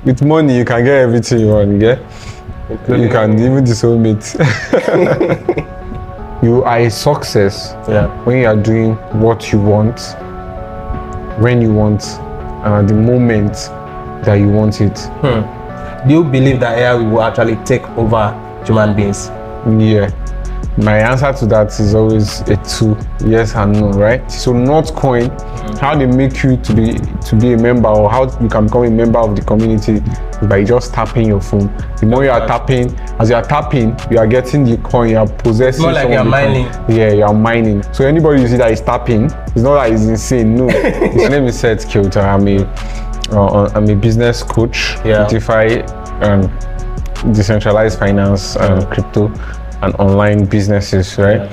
with money you can get everything you want, yeah? You can even the soulmate. You are a success when you are doing what you want, when you want, and at the moment that you want it. Do you believe that AI will actually take over human beings? Yeah. My answer to that is always a 2, yes and no, right? So Notcoin, how they make you to be a member, or how you can become a member of the community, is by just tapping your phone. The more you are tapping, as you are tapping, you are getting the coin, you are possessing. It's more like you're mining. Yeah, you are mining. So anybody you see that is tapping, it's not that it's insane. No. His name is Seth Kyauta. I'm a business coach, DeFi, decentralized finance, crypto, and online businesses, right?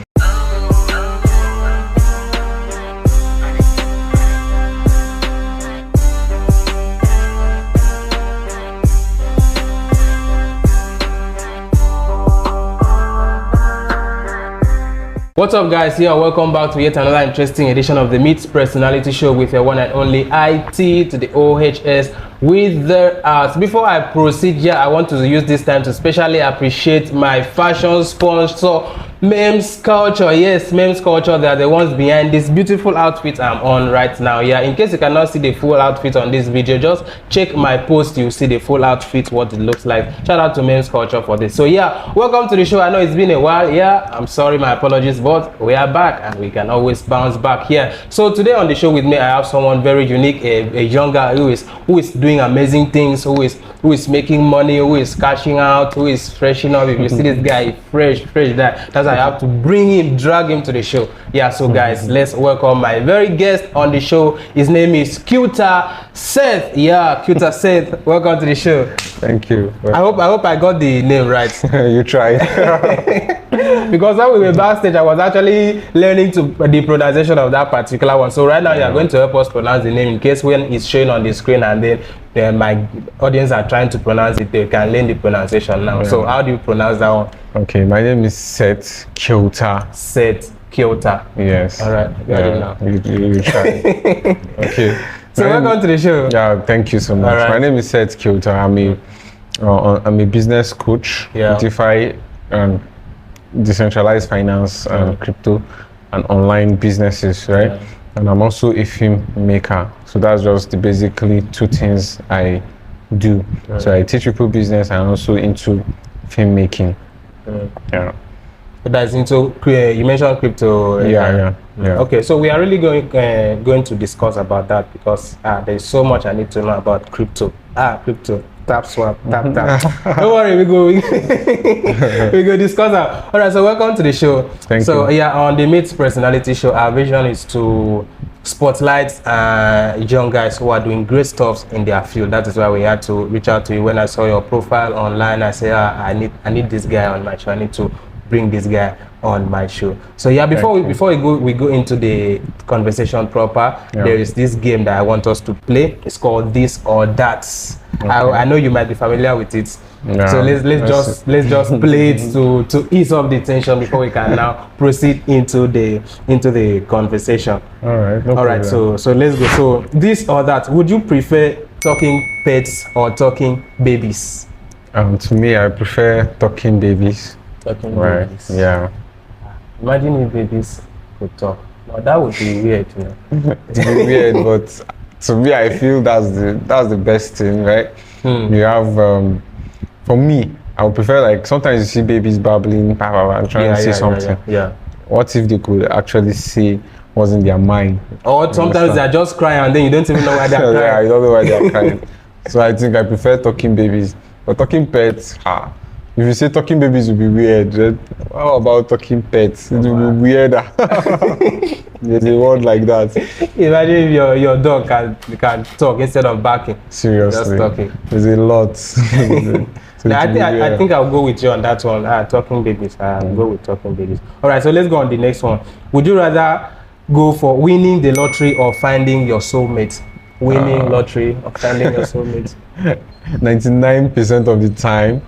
What's up, guys? Here, welcome back to yet another interesting edition of the Meet Personality Show with your one and only IT to the OHS with the arts. Before I proceed here, I want to use this time to specially appreciate my fashion sponsor, Memes Culture. Yes, Memes Culture, they are the ones behind this beautiful outfit I'm on right now. Yeah, in case you cannot see the full outfit on this video, just check my post, you'll see the full outfit, what it looks like. Shout out to Memes Culture for this. So yeah, welcome to the show. I know it's been a while. Yeah, I'm sorry, my apologies, but we are back and we can always bounce back here. So today on the show with me, I have someone very unique, a young guy who is doing amazing things, who is making money, who is cashing out, who is freshening up. If you see this guy, fresh, that's why I have to drag him to the show. Yeah, so guys, let's welcome my very guest on the show. His name is Kyauta Seth. Yeah, Kyauta Seth, welcome to the show. Thank you. I hope I got the name right. You tried. Because when we were backstage, I was actually learning the pronunciation of that particular one. So right now you are going to help us pronounce the name in case when it's showing on the screen and then my audience are trying to pronounce it, they can learn the pronunciation now. So how do you pronounce that one? Okay, my name is Seth Kyauta. Seth Kyauta. Yes. All right. You try. Okay. So welcome to the show. Yeah, thank you so much. Right. My name is Seth Kyauta. I'm a business coach, DeFi, decentralized finance, crypto, and online businesses, right? Yeah. And I'm also a film maker. So that's just basically 2 things I do. Right. So I teach people business and also into filmmaking. Yeah. That's into, you mentioned crypto. Yeah. Okay, so we are really going to discuss about that because there's so much I need to know about crypto. Crypto. Tapswap, tap. Don't worry, we go discuss that. All right, so welcome to the show. Thank you. Yeah, on the Meet Personality Show, our vision is to spotlight young guys who are doing great stuff in their field. That is why we had to reach out to you. When I saw your profile online, I said, I need this guy on my show. I need to bring this guy on my show. So yeah, before we go into the conversation proper, there is this game that I want us to play. It's called This or That. Okay. I know you might be familiar with it. So let's just play it to ease up the tension before we can now proceed into the conversation. All right. All right. So let's go. So this or that. Would you prefer talking pets or talking babies? To me, I prefer talking babies. Talking babies. Yeah. Imagine if babies could talk. Now that would be weird, you know. It would be weird, but to me, I feel that's the best thing, right? You have, for me, I would prefer, like, sometimes you see babies babbling, and trying to say something. Yeah. What if they could actually say what's in their mind? Or sometimes they're just crying and then you don't even know why they're crying. Yeah, you don't know why they're crying. So I think I prefer talking babies. But talking pets, if you say talking babies will be weird, right? How about talking pets? It will be weirder. There's a word like that. Imagine if your dog can talk instead of barking. Seriously. Just talking. There's a lot. So I think I'll go with you on that one. Talking babies. I'll go with talking babies. All right, so let's go on the next one. Would you rather go for winning the lottery or finding your soulmate? Winning lottery or finding your soulmate? 99% of the time,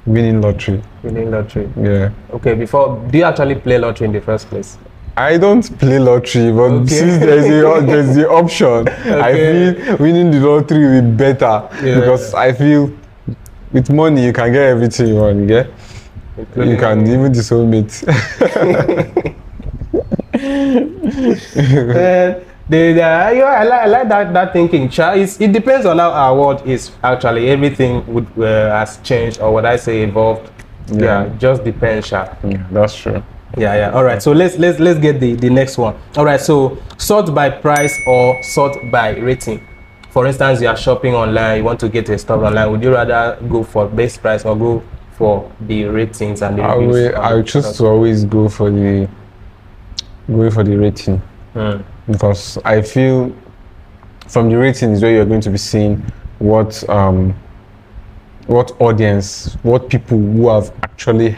winning lottery. Winning lottery. Yeah. Okay, do you actually play lottery in the first place? I don't play lottery, but Okay. since there's the option, I feel winning the lottery will be better because I feel with money you can get everything you want. Yeah, you can even the soulmate. I like that thinking. It depends on how our world is actually. Everything has changed, or what I say evolved. Yeah, just depends. Yeah, that's true. Yeah. All right. So let's get the next one. All right. So sort by price or sort by rating. For instance, you are shopping online. You want to get a stuff online. Would you rather go for best price or go for the ratings and the reviews? I would choose to always go for the rating because I feel from the rating is where you're going to be seeing what audience, what people who have actually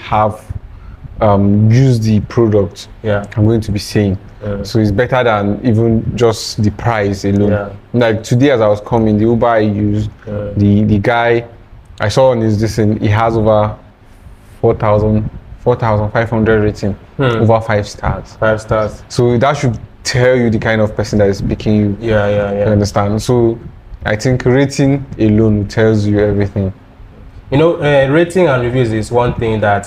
used the product I'm going to be saying. So it's better than even just the price alone. Like today as I was coming, the Uber I used, the guy I saw on his thing, he has over 4,500 rating, over 5 stars. 5 stars. So that should tell you the kind of person that is picking you. Yeah. You understand? So I think rating alone tells you everything. You know, rating and reviews is one thing that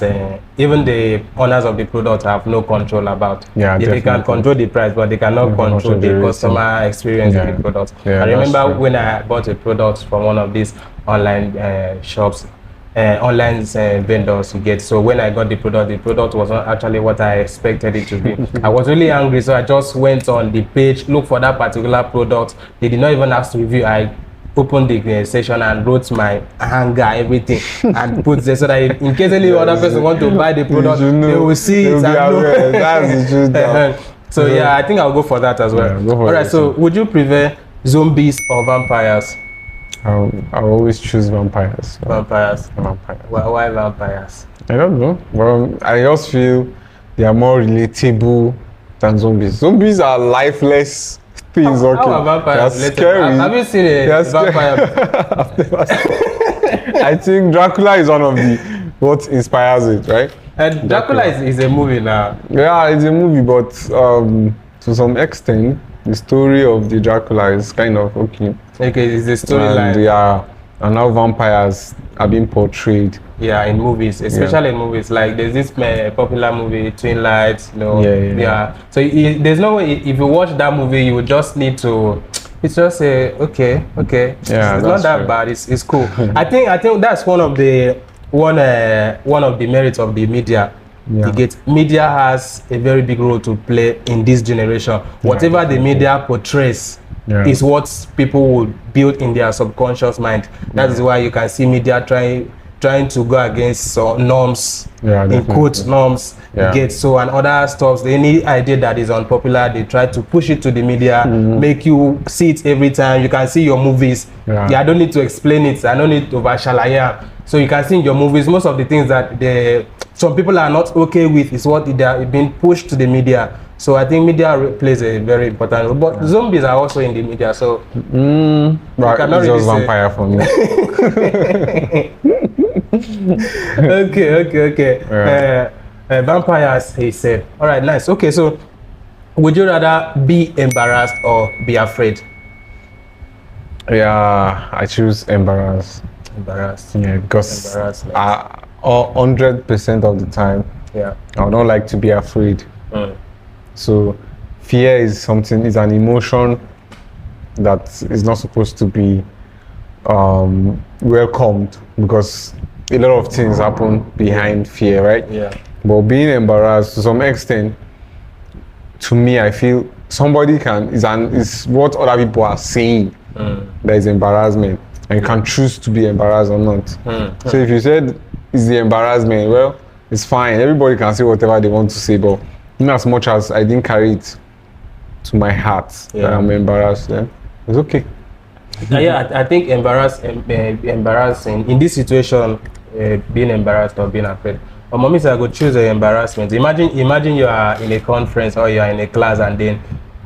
even the owners of the product have no control about. Yeah, they can control the price, but they cannot control the customer experience with the product. I remember when I bought a product from one of these online shops, online vendors you get. So when I got the product was not actually what I expected it to be. I was really angry, so I just went on the page, looked for that particular product. They did not even ask to review. I opened the session and wrote my anger, everything, and put there so that in case any other person want to buy the product, they will see it. That's the truth. So I think I'll go for that as well. All right. So would you prefer zombies or vampires? I'll always choose vampires. Vampires. Vampires. Why vampires? I don't know. Well, I just feel they are more relatable than zombies. Zombies are lifeless things. How are vampires related? Scary. Have you seen a vampire? I think Dracula is one of the what inspires it, right? And Dracula is a movie now. Yeah, it's a movie, but to some extent, the story of the Dracula is kind of okay. Okay, it's the storyline. And now vampires are being portrayed. Yeah, in movies, especially in movies. Like there's this popular movie, Twin Lights. You know. Yeah. So there's no way if you watch that movie, you would just need to. It's just okay. Yeah, it's not that bad. It's cool. I think that's one of the merits of the media. Media has a very big role to play in this generation. Whatever the media portrays is what people will build in their subconscious mind. That is why you can see media trying to go against norms, in quote norms, and other stuff. Any idea that is unpopular, they try to push it to the media, make you see it every time. You can see your movies. I don't need to explain it. I don't need to overshalaya. So you can see in your movies, most of the things that some people are not okay with is what they are being pushed to the media. So I think media plays a very important role. But zombies are also in the media, so cannot really just vampire for me. Okay. Vampires, he said. All right, nice. Okay, so would you rather be embarrassed or be afraid? Yeah, I choose embarrassed. Embarrassed. Yeah, because 100% of the time, I don't like to be afraid. So fear is an emotion that is not supposed to be welcomed, because a lot of things happen behind fear, right? But being embarrassed to some extent, to me, I feel somebody is what other people are saying that is embarrassment, and you can choose to be embarrassed or not. So if you said it's the embarrassment, well, it's fine. Everybody can say whatever they want to say, but in as much as I didn't carry it to my heart that I'm embarrassed, then it's okay. I think embarrassing in this situation, being embarrassed or being afraid. But mommy said I could choose an embarrassment. Imagine you are in a conference or you are in a class, and then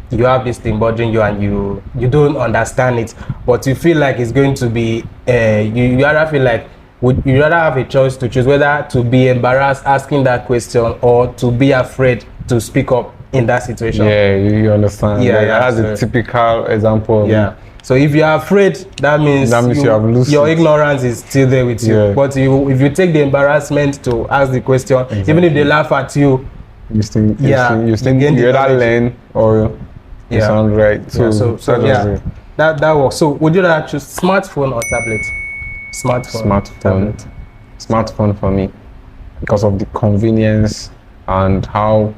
you have this thing bothering you, and you don't understand it, but you feel like it's going to be you rather feel like would you rather have a choice to choose whether to be embarrassed asking that question or to be afraid to speak up. in that situation. Yeah, you understand. Yeah, That's a typical example of it. So if you are afraid, that means you have lost your it. ignorance is still there with you. Yeah. But if you take the embarrassment to ask the question, even if they laugh at you, you either knowledge. learn or you sound right. So that works. So would you rather choose smartphone or tablet? Smartphone for me, because of the convenience and how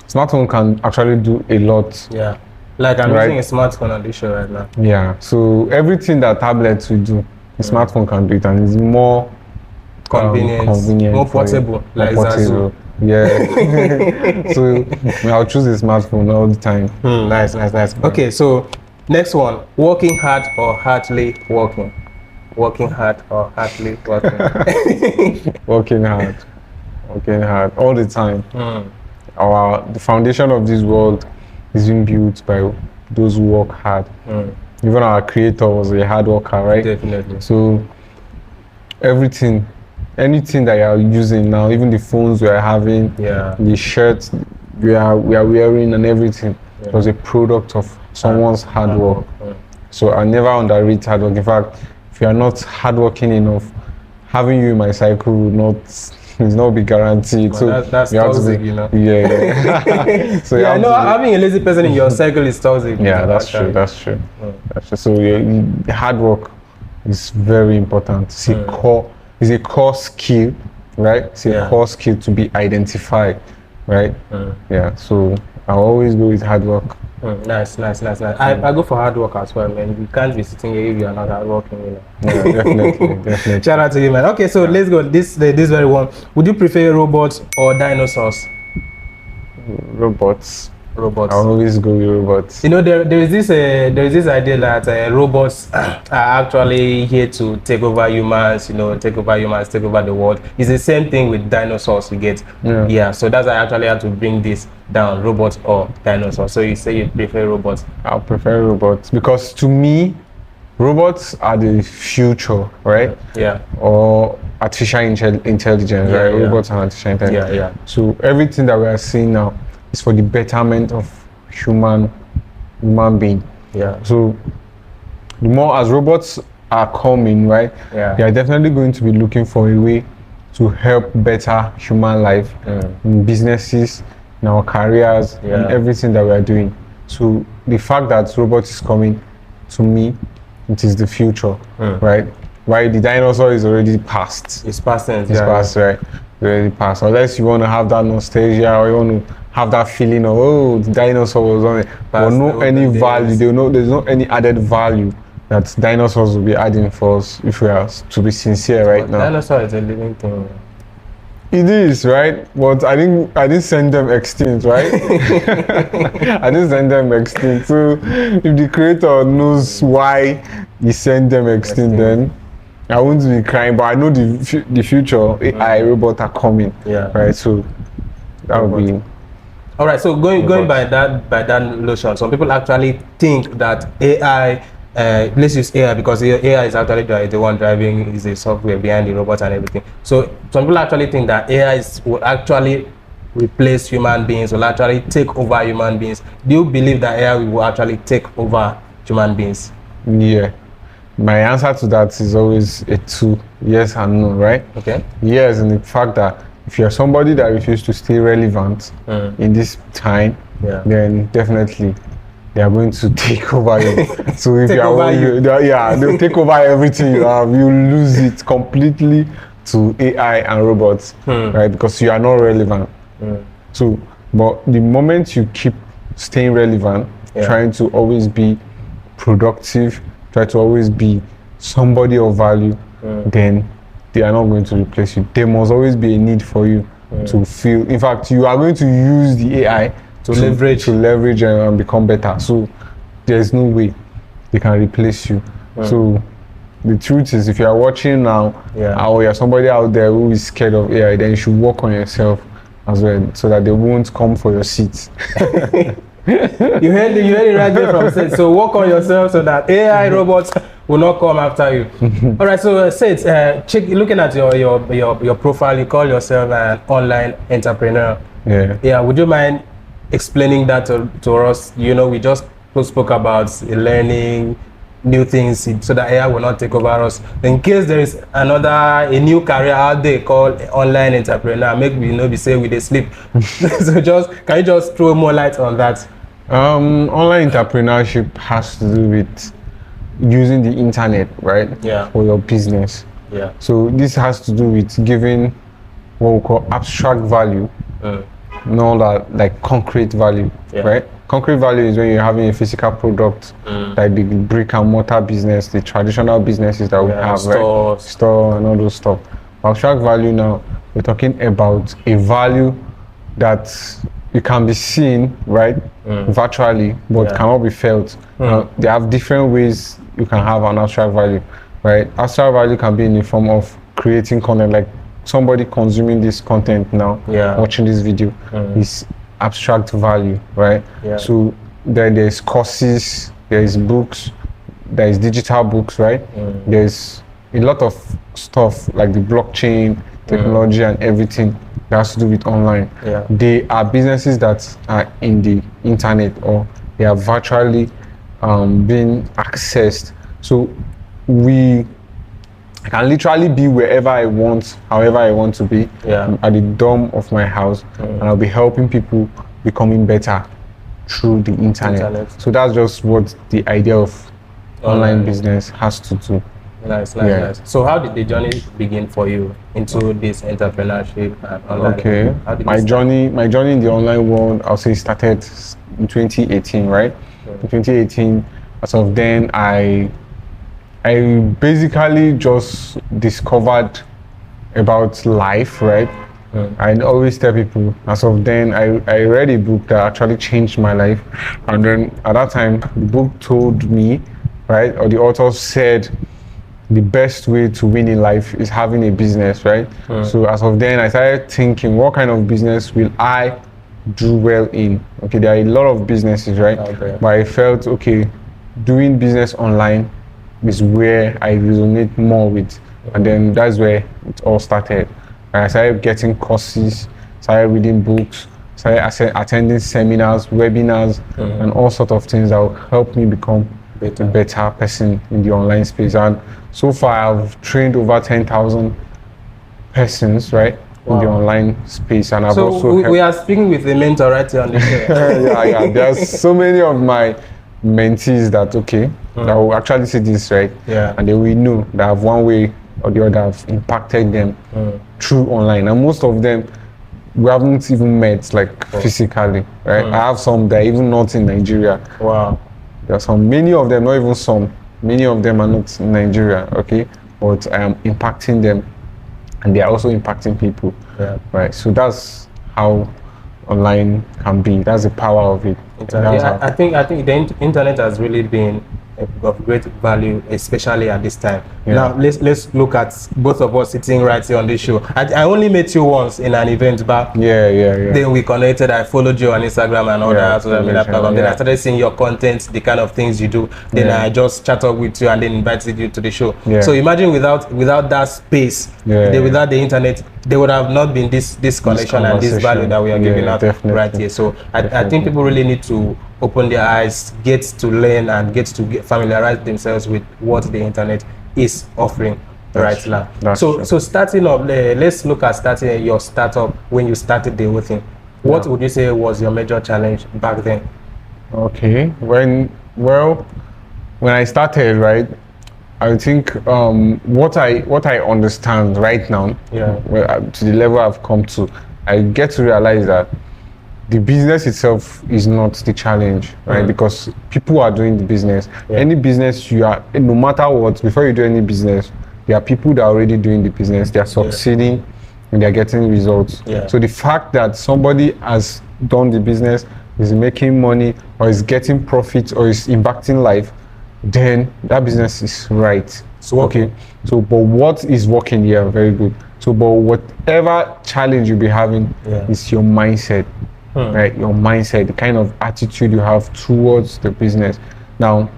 smartphone can actually do a lot. Yeah. Like I'm using a smartphone on this show right now. Yeah. So everything that tablets will do, the smartphone can do it, and it's more convenient, more portable. Like portable. Yeah. So I'll choose a smartphone all the time. Nice. Okay, so next one: working hard or hardly working? Working hard or hardly working? Working hard all the time. The foundation of this world is being built by those who work hard. Even our creator was a hard worker, right? Definitely. So anything that you are using now, even the phones we are having, the shirts we are wearing and everything, was a product of someone's hard work. So I never underrate hard work. In fact, if you are not hardworking enough, having you in my cycle will not be guaranteed. Well, so that's toxic, you know. Yeah. So I know having a lazy person in your cycle is toxic. Yeah, that's true. That's true. So hard work is very important. It's a core skill, right? It's a core skill to be identified, right? Yeah. So I always go with hard work. Nice. I go for hard work as well, man. You can't be sitting here if you are not hardworking, you know. Yeah, definitely. Shout out to you, man. Okay, so let's go. This very one. Would you prefer robots or dinosaurs? Robots. I always go with robots. You know, there is this idea that robots are actually here to take over humans. You know, take over the world. It's the same thing with dinosaurs. You get. Yeah. So that's why I actually have to bring this down: robots or dinosaurs. So you say you prefer robots? I prefer robots because to me, robots are the future, right? Yeah. Or artificial intelligence, right? Robots and artificial intelligence. Yeah. So everything that we are seeing now is for the betterment of human being. Yeah. So the more as robots are coming, right? Yeah. They are definitely going to be looking for a way to help better human life in businesses, in our careers, and everything that we are doing. So the fact that robots is coming, to me, it is the future, right? Why the dinosaur is already past. It's past tense. It's past, right? It's already past. Unless you want to have that nostalgia or you want to have that feeling of the dinosaur was on it, but no any value. There's no any added value that dinosaurs will be adding for us if we are to be sincere right now. Dinosaur is a living thing. It is, right? But I didn't send them extinct, right? I didn't send them extinct. So if the creator knows why he sent them extinct, then I won't be crying. But I know the future AI robots are coming. Yeah. Right. So that would be. All right. So going by that notion, some people actually think that AI. Let's use AI because AI is actually the one driving, is the software behind the robots and everything. So some people actually think that AI will actually replace human beings, will actually take over human beings. Do you believe that AI will actually take over human beings? Yeah. My answer to that is always a two, yes and no, right? Okay. Yes, in the fact that if you're somebody that refuses to stay relevant in this time, then definitely they are going to take over you. So if they'll take over everything you have. You lose it completely to AI and robots, right? Because you are not relevant. So, but the moment you keep staying relevant, trying to always be productive, try to always be somebody of value, then they are not going to replace you. There must always be a need for you to feel. In fact, you are going to use the AI to leverage and become better. So there's no way they can replace you. So the truth is, if you are watching now, or you're somebody out there who is scared of AI, then you should work on yourself as well, so that they won't come for your seat. You heard it right there from Seth. So work on yourself so that AI robots will not come after you. All right. So Seth, looking at your profile, you call yourself an online entrepreneur. Yeah. Yeah. Would you mind explaining that to us. You know, we just spoke about learning new things so that AI will not take over us. In case there is a new career out there called online entrepreneur, make we be say we dey sleep. So can you just throw more light on that? Online entrepreneurship has to do with using the internet, right? Yeah. For your business. Yeah. So this has to do with giving what we call abstract value, not that like concrete value, right? Concrete value is when you're having a physical product, like the brick and mortar business, the traditional businesses that we have, stores. Right? Store and all those stuff. Abstract value now, we're talking about a value that you can be seen, right, virtually, but cannot be felt. They have different ways you can have an abstract value, right? Abstract value can be in the form of creating content, like somebody consuming this content now, watching this video, is abstract value, right? So there's courses, there's books, there's digital books, right? There's a lot of stuff like the blockchain technology and everything that has to do with online. They are businesses that are in the internet, or they are virtually being accessed. So I can literally be wherever I want, however I want to be, at the dorm of my house, and I'll be helping people becoming better through the internet. So that's just what the idea of online business has to do. Nice. So how did the journey begin for you into this entrepreneurship and online? Okay, my journey in the online world, I'll say, started in 2018, right? In 2018, as of then, I basically just discovered about life, right? I always tell people, as of then, I read a book that actually changed my life. And then at that time, the book told me, right, or the author said, the best way to win in life is having a business, right? So as of then, I started thinking, what kind of business will I do well in? Okay, there are a lot of businesses, right? But I felt, okay, doing business online is where I resonate more with. And then that's where it all started. I started getting courses, started reading books, started attending seminars, webinars, and all sorts of things that will help me become a better person in the online space. And so far, I've trained over 10,000 persons, right, in the online space. And I've also we are speaking with a mentor right here on the show. yeah. There's so many of my mentees that that will actually see this, right? And they will know that I've one way or the other have impacted them through online. And most of them we haven't even met like physically, right? I have some that are even not in Nigeria. There are many of them, not even some. Many of them are not in Nigeria, okay? But I am impacting them, and they are also impacting people, right? So that's how online can be. That's the power of it. I think the internet has really been of great value, especially at this time. Now let's look at both of us sitting right here on this show. I only met you once in an event back. Then we connected. I followed you on Instagram and all that. Then I started seeing your content, the kind of things you do. Then I just chat up with you and then invited you to the show. So imagine without that space, without the internet, there would have not been this connection and this value that we are giving out right here. So I think people really need to open their eyes, get to learn and get familiarize themselves with what the internet is offering right now. So starting up, let's look at starting your startup. When you started the whole thing, what would you say was your major challenge back then? Okay, when I started, right, I think what I understand right now, to the level I've come to, I get to realize that the business itself is not the challenge, right? Because people are doing the business. Any business you are, no matter what, before you do any business, there are people that are already doing the business. They are succeeding and they are getting results. So the fact that somebody has done the business, is making money, or is getting profit, or is impacting life, then that business is right. So but what is working here? Very good. So but whatever challenge you'll be having is your mindset. Right, your mindset, the kind of attitude you have towards the business. Now,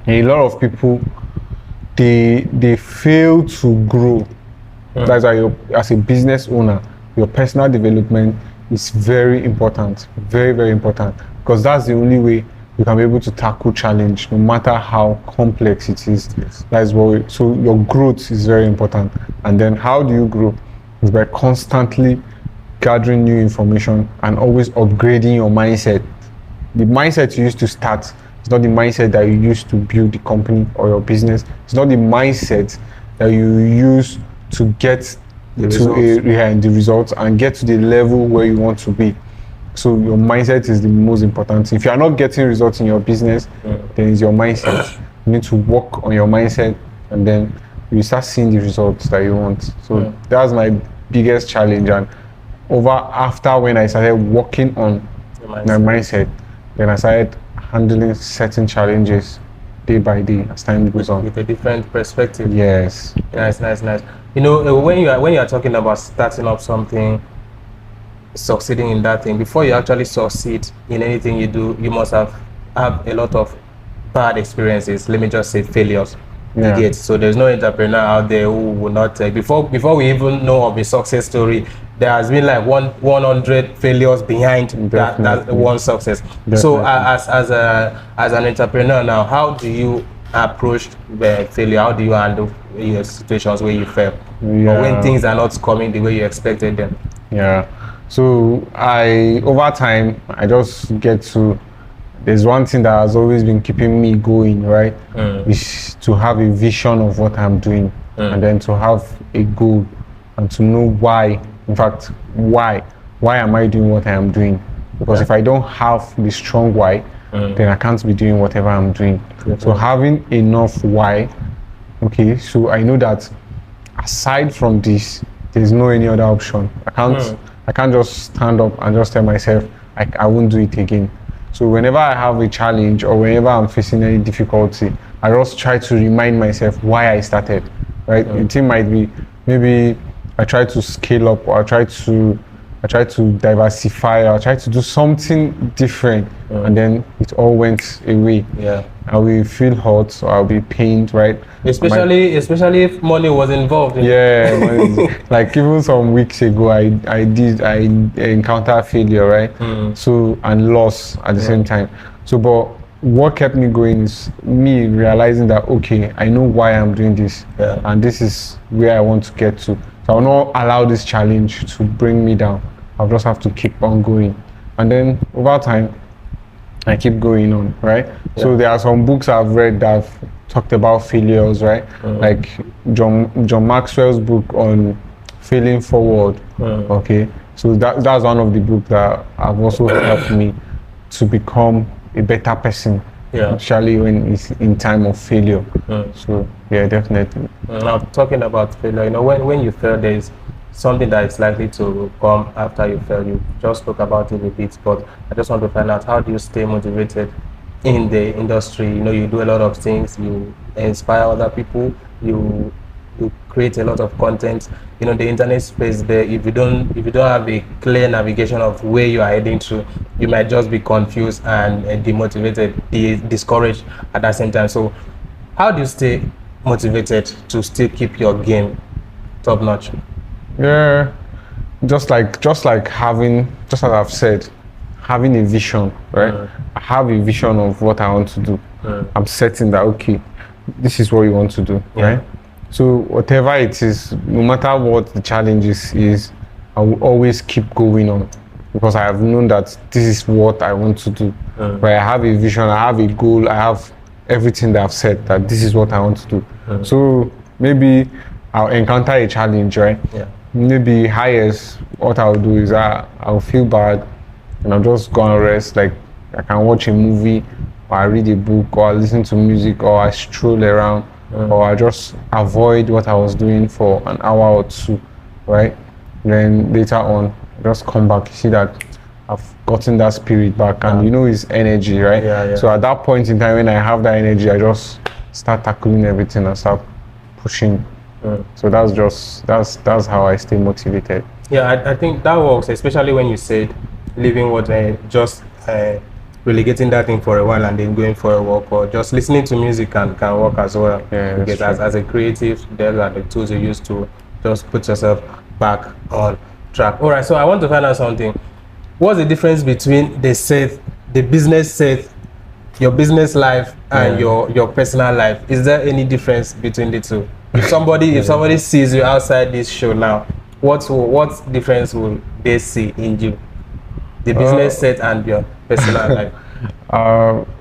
a lot of people, they fail to grow. That's why as a business owner, your personal development is very important, very, very important, because that's the only way you can be able to tackle challenge, no matter how complex it is. Yes. That is what. So your growth is very important, and then how do you grow? Is by constantly gathering new information and always upgrading your mindset. The mindset you used to start is not the mindset that you used to build the company or your business. It's not the mindset that you use to get the results and get to the level where you want to be. So your mindset is the most important. If you are not getting results in your business, then it's your mindset. You need to work on your mindset, and then you start seeing the results that you want. So that's my biggest challenge. And after when I started working on my mindset, then I started handling certain challenges day by day as time goes on. With a different perspective. Yes. Nice. You know, when you are talking about starting up something, succeeding in that thing, before you actually succeed in anything you do, you must have a lot of bad experiences. Let me just say failures. Yeah. You get? So there's no entrepreneur out there who will not before we even know of a success story, there has been like 100 failures behind that one success. Definitely. So as an entrepreneur now, how do you approach the failure? How do you handle your situations where you fail, or when things are not coming the way you expected them? Yeah. So over time, I just get to, there's one thing that has always been keeping me going, right? Is to have a vision of what I'm doing, and then to have a goal and to know why. In fact, why am I doing what I am doing? Because if I don't have the strong why, then I can't be doing whatever I'm doing. So having enough why, okay, so I know that aside from this, there's no any other option. I can't just stand up and just tell myself I won't do it again. So whenever I have a challenge or whenever I'm facing any difficulty, I just try to remind myself why I started, right? The thing might be, maybe I try to scale up, or I try to diversify, or I try to do something different, and then it all went away. Yeah. I will feel hurt, or I'll be pained, right? Especially if money was involved. Like even some weeks ago, I encountered failure, right? So, and loss at the same time. So, but what kept me going is me realizing that, okay, I know why I'm doing this, and this is where I want to get to. So I'll not allow this challenge to bring me down. I'll just have to keep on going. And then over time, I keep going on, right? So there are some books I've read that have talked about failures, right? Like John Maxwell's book on failing forward. Okay. So that's one of the books that have also helped me to become a better person. Especially when it's in time of failure. So yeah, definitely. Now talking about failure, you know, when you fail, there's something that is likely to come after you fail. You just spoke about it a bit, but I just want to find out, how do you stay motivated in the industry? You know, you do a lot of things, you inspire other people, you create a lot of content. You know, the internet space there, if you don't have a clear navigation of where you are heading to, you might just be confused and demotivated, discouraged at the same time. So how do you stay motivated to still keep your game top notch? Yeah, just as I've said, having a vision, right? I have a vision of what I want to do. I'm certain that, okay, this is what you want to do, right? So whatever it is, no matter what the challenges is, I will always keep going on, because I have known that this is what I want to do. Right? I have a vision, I have a goal, I have everything that I've said that this is what I want to do. So maybe I'll encounter a challenge, right? Maybe highest, what I'll do is I'll feel bad and I'll just go and rest. Like I can watch a movie, or I read a book, or I listen to music, or I stroll around, or I just avoid what I was doing for an hour or two, right? Then later on, I just come back, you see that I've gotten that spirit back, and you know it's energy, right? So at that point in time when I have that energy, I just start tackling everything and start pushing. So that's how I stay motivated. Yeah, I think that works, especially when you said leaving what just relegating that thing for a while and then going for a walk, or just listening to music can work as well. Because as a creative, there are the tools you use to just put yourself back on track. All right, so I want to find out something. what's the difference between the Seth, the business Seth, your business life, and your personal life? Is there any difference between the two? If somebody sees you outside this show now, what difference will they see in you, the business Seth and your personal life?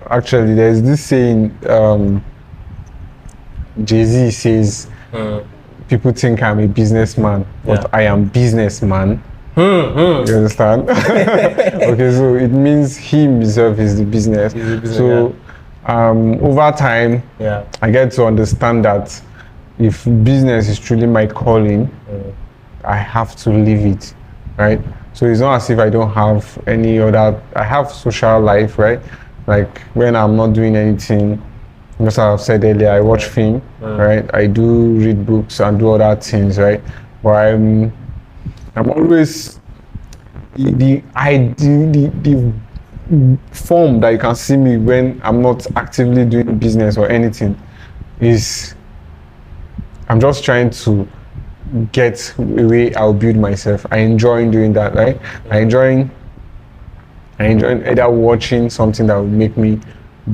Actually, there's this saying, Jay-Z says, people think I'm a businessman, but I am businessman. You understand? Okay, so it means he himself is the business. So over time, I get to understand that if business is truly my calling, I have to live it, right? So it's not as if I don't have any other. I have social life, right? Like when I'm not doing anything, as I've said earlier, I watch film, right? I do read books and do other things, right? But I'm always the form that you can see me when I'm not actively doing business or anything is I'm just trying to get a way I'll build myself. I enjoy doing that, right? I enjoy either watching something that will make me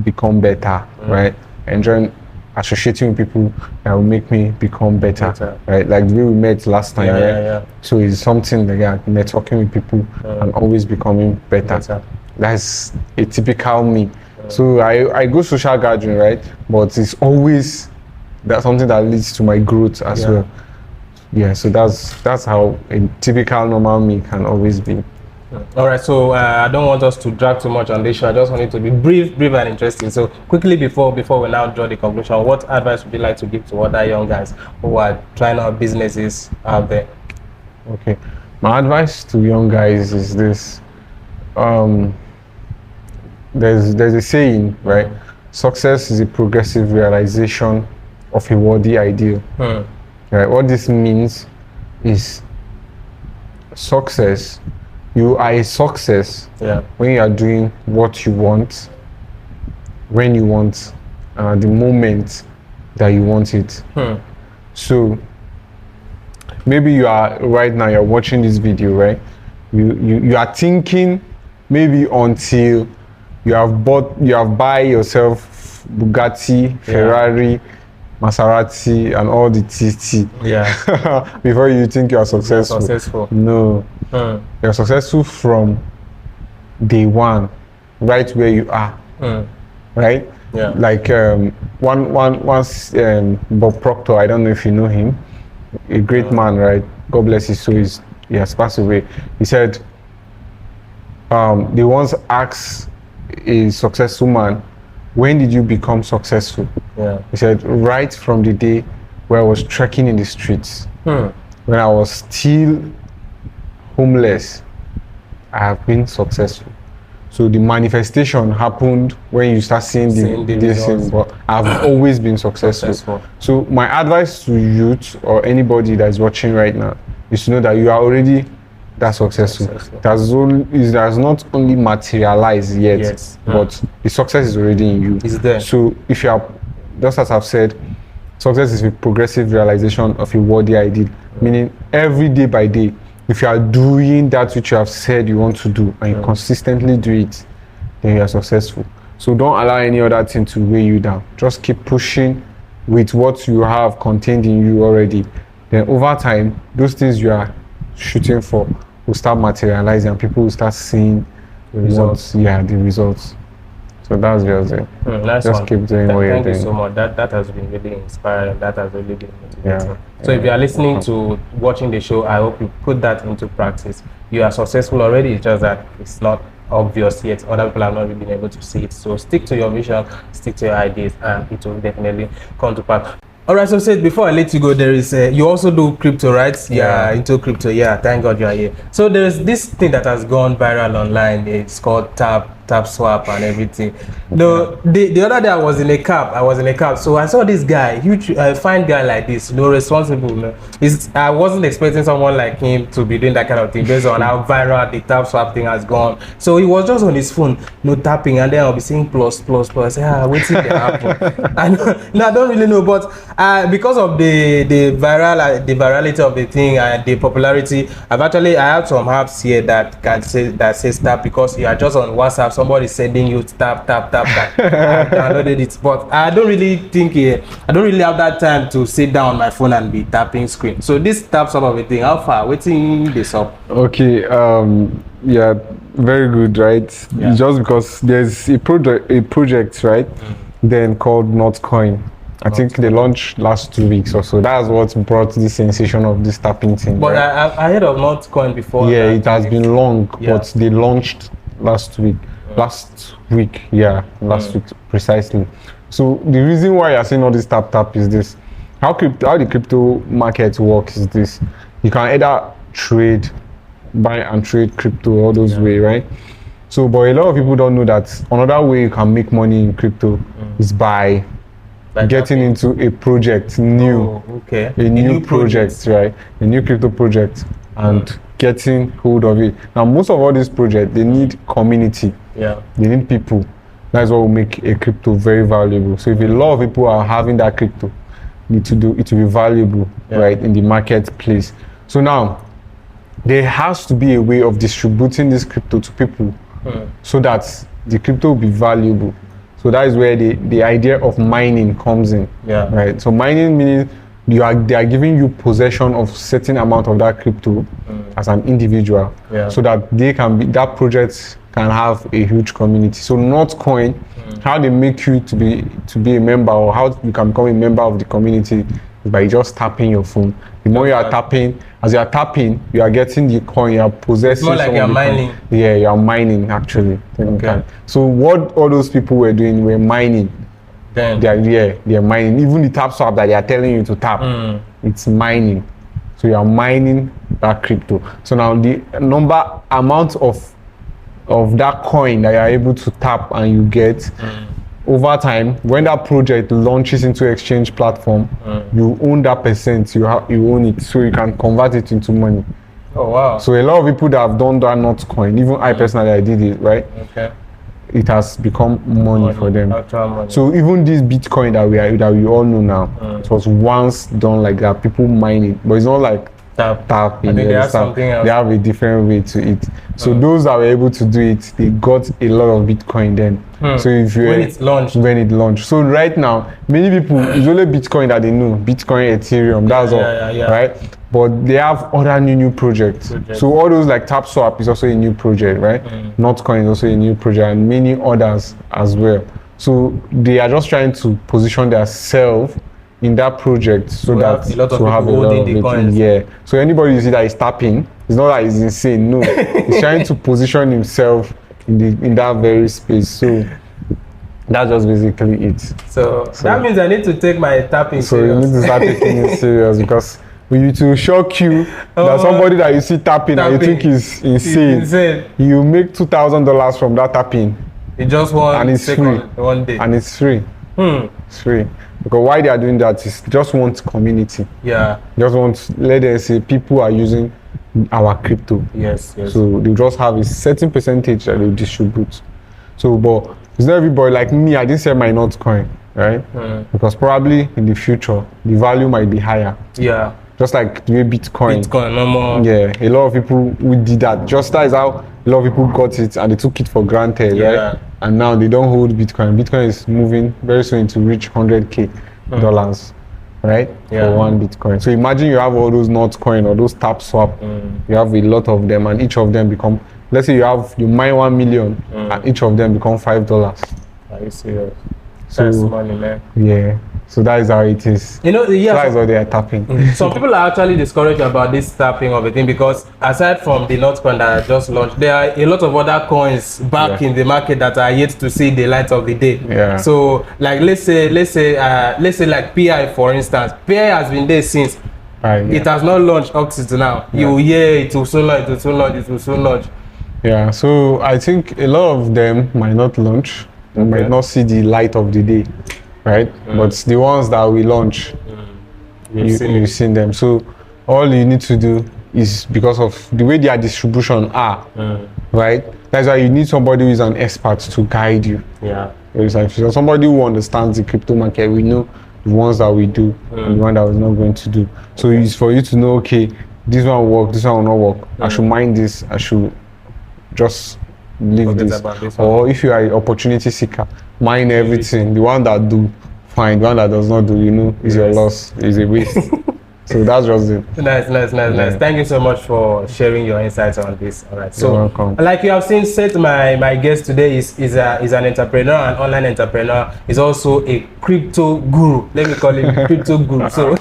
become better, right? I enjoy associating with people that will make me become better, right? Like the way we met last time, right? So it's something like networking with people and always becoming better. That's a typical me. So I go social gathering, right? But it's always that's something that leads to my growth as well. Yeah, so that's how a typical normal me can always be. All right, so I don't want us to drag too much on this show. I just want it to be brief and interesting. So quickly before we now draw the conclusion, what advice would you like to give to other young guys who are trying out businesses out there? Okay, my advice to young guys is this: there's a saying, right? Success is a progressive realization of a worthy ideal. Right. What this means is success. You are a success when you are doing what you want, when you want, the moment that you want it. So maybe you are right now. You're watching this video, right? You are thinking maybe until you have buy yourself Bugatti, Ferrari, Maserati, and all the TT. Before you think you are successful. No. You're successful from day one, right where you are. Right? Like once Bob Proctor, I don't know if you know him, a great man, right? God bless his soul. He has passed away. He said, they once asked a successful man, when did you become successful? He said, right from the day where I was trekking in the streets, when I was still homeless, I have been successful. So the manifestation happened when you start seeing this thing, but I've always been successful. So my advice to youth or anybody that is watching right now is to know that you are already that successful. It has not only materialized yet, but the success is already in you. It's there. So if you are, just as I've said, success is a progressive realization of a worthy ideal, meaning every day by day, if you are doing that which you have said you want to do and you consistently do it, then you are successful. So don't allow any other thing to weigh you down. Just keep pushing with what you have contained in you already. Then over time, those things you are shooting for will start materializing and people will start seeing the results. The results. So that's just it. Just keep doing what you're doing. Thank you so much. That has been really inspiring. That has really been motivating. So if you are listening to watching the show, I hope you put that into practice. You are successful already. It's just that it's not obvious yet. Other people have not really been able to see it. So stick to your vision, stick to your ideas, and it will definitely come to pass. All right, so Seth, before I let you go, there is you also do crypto, right? Into crypto. Thank God you are here. So there's this thing that has gone viral online. It's called Tapswap and everything. The other day I was in a cab. So I saw this guy, huge, fine guy like this, responsible. I wasn't expecting someone like him to be doing that kind of thing based on how viral the Tapswap thing has gone. So he was just on his phone, tapping, and then I'll be saying plus. I say, wait till it happen. I don't really know, but because of the virality of the thing and the popularity, I have some apps here that says tap, because you are just on WhatsApp, somebody sending you tap. I downloaded it, but I don't really have that time to sit down on my phone and be tapping screen. So this tap sort of a thing, how far waiting this up? Okay, yeah, very good, right? Yeah. Just because there's a project, right? Then called Notcoin. I think they launched last 2 weeks or so. That's what brought the sensation of this tapping thing. But right? I heard of Notcoin before. Yeah, it has been long, but they launched last week. Last week precisely. So the reason why you're seeing all this tap is this. How the crypto market works is this. You can either buy and trade crypto all those way, right? So, but a lot of people don't know that another way you can make money in crypto is by getting into a project, a new project, right? A new crypto project, and getting hold of it. Now, most of all these projects, they need community. Yeah. They need people. That's what will make a crypto very valuable. So if a lot of people are having that crypto, need to do it to be valuable, right, in the marketplace. So now, there has to be a way of distributing this crypto to people so that the crypto will be valuable. So that is where the idea of mining comes in, right? So mining meaning they are giving you possession of certain amount of that crypto as an individual, so that that project can have a huge community. So Notcoin, how they make you to be a member, or how you can become a member of the community, is by just tapping your phone. The more you are tapping, as you are tapping, you are getting the coin, you are possessing. It's more like you're mining. Yeah, you are mining actually. Okay. So what all those people were doing were mining. They are mining. Even the Tapswap that they are telling you to tap, it's mining. So you are mining that crypto. So now the amount of that coin that you are able to tap and you get over time, when that project launches into exchange platform, you own that percent. You own it, so you can convert it into money. Oh wow! So a lot of people that have done that Notcoin, even I personally, I did it, right? Okay. It has become money for them. Money. So even this Bitcoin that we all know now, it was once done like that. People mine it, but it's not like tap. I think they have something else. They have a different way to it. So those that were able to do it, they got a lot of Bitcoin then. So if you when it launched. So right now, many people, it's only Bitcoin that they know. Bitcoin, Ethereum, that's all, right? But they have other new projects. So all those like Tapswap is also a new project, right? Notcoin is also a new project, and many others as well. So they are just trying to position themselves in that project so that to have a lot of it. Yeah. So anybody you see that is tapping, it's not that he's insane. No, he's trying to position himself in that very space. So that's just basically it. So that means I need to take my tapping serious. So you need to start taking it serious, because it will shock you that somebody that you see tapping and you think is insane. You make $2,000 from that tapping. It just one day. And it's free. It's free. Because why they are doing that is just want community. Yeah. Just want, let them say people are using our crypto. Yes. So they just have a certain percentage that they distribute. So, but it's not everybody like me. I didn't sell my Notcoin, right? Because probably in the future the value might be higher. Yeah. Just like the way Bitcoin, no more. Yeah, a lot of people who did that. Just that is how a lot of people got it and they took it for granted, right? And now they don't hold Bitcoin. Bitcoin is moving very soon to reach $100K dollars, right? For one Bitcoin. So imagine you have all those Notcoin or those Tapswap. You have a lot of them, and each of them become. Let's say you mine 1 million, and each of them become $5. Are you serious? That's money, man. Yeah. So that is how it is. You know, so that is what they are tapping. Some people are actually discouraged about this tapping of a thing, because aside from the Notcoin that I just launched, there are a lot of other coins back in the market that are yet to see the light of the day. Yeah. So, like let's say like PI, for instance. PI has been there since. It has not launched up to now. You hear it will soon launch. Yeah, so I think a lot of them might not launch, they might not see the light of the day, right? But the ones that we launch, you've seen them. So all you need to do is, because of the way their distribution are, right? That's why you need somebody who is an expert to guide you. Yeah. So somebody who understands the crypto market. We know the ones that we do and the one that we're not going to do. So it's for you to know, okay, this one will work, this one will not work. I should mind this, I should just leave this. Or if you are an opportunity seeker, mind everything. The one that do, fine. The one that does not do, you know, is your loss, is a waste. So that's just it. Nice. Thank you so much for sharing your insights on this. All right. So, you're welcome. like you have seen, Seth, my guest today is an entrepreneur, an online entrepreneur. He's also a crypto guru. Let me call him crypto guru. So,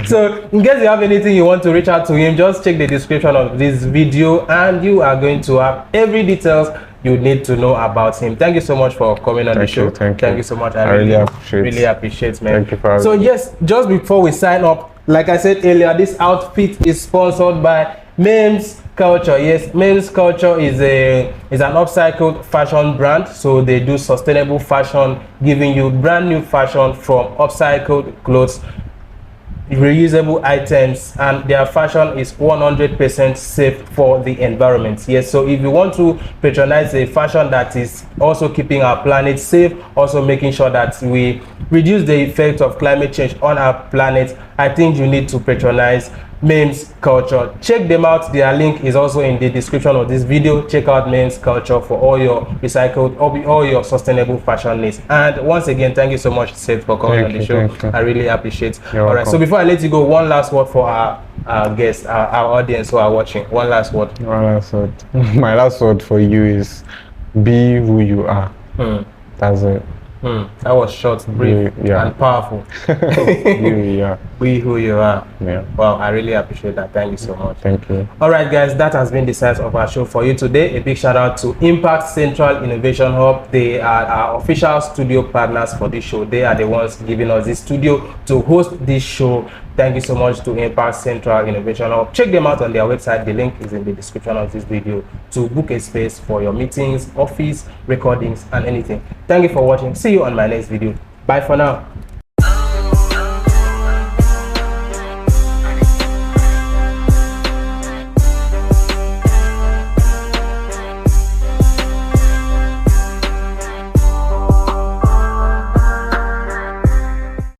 so in case you have anything you want to reach out to him, just check the description of this video, and you are going to have every details you need to know about him. Thank you so much for coming on the show. Thank you so much. I really appreciate, man. Thank you for having so me. Yes, just before we sign up, like I said earlier, this outfit is sponsored by Memes Culture. Yes, Memes Culture is an upcycled fashion brand. So they do sustainable fashion, giving you brand new fashion from upcycled clothes, reusable items, and their fashion is 100% safe for the environment. Yes, so if you want to patronize a fashion that is also keeping our planet safe, also making sure that we reduce the effect of climate change on our planet, I think you need to patronize Memes Culture. Check them out. Their link is also in the description of this video. Check out Memes Culture for all your recycled, all your sustainable fashion needs. And once again, thank you so much, Seth, for coming on the show. I really appreciate it. All right, so before I let you go, one last word for our guests, our audience who are watching. One last word. My last word for you is be who you are. That's it. That was short, brief, and powerful. Be who you are. Yeah. Wow, I really appreciate that. Thank you so much. Thank you. All right, guys, that has been the size of our show for you today. A big shout out to Impact Central Innovation Hub. They are our official studio partners for this show. They are the ones giving us this studio to host this show. Thank you so much to Impact Central Innovation Hub. Check them out on their website. The link is in the description of this video to book a space for your meetings, office, recordings, and anything. Thank you for watching. See you on my next video. Bye for now.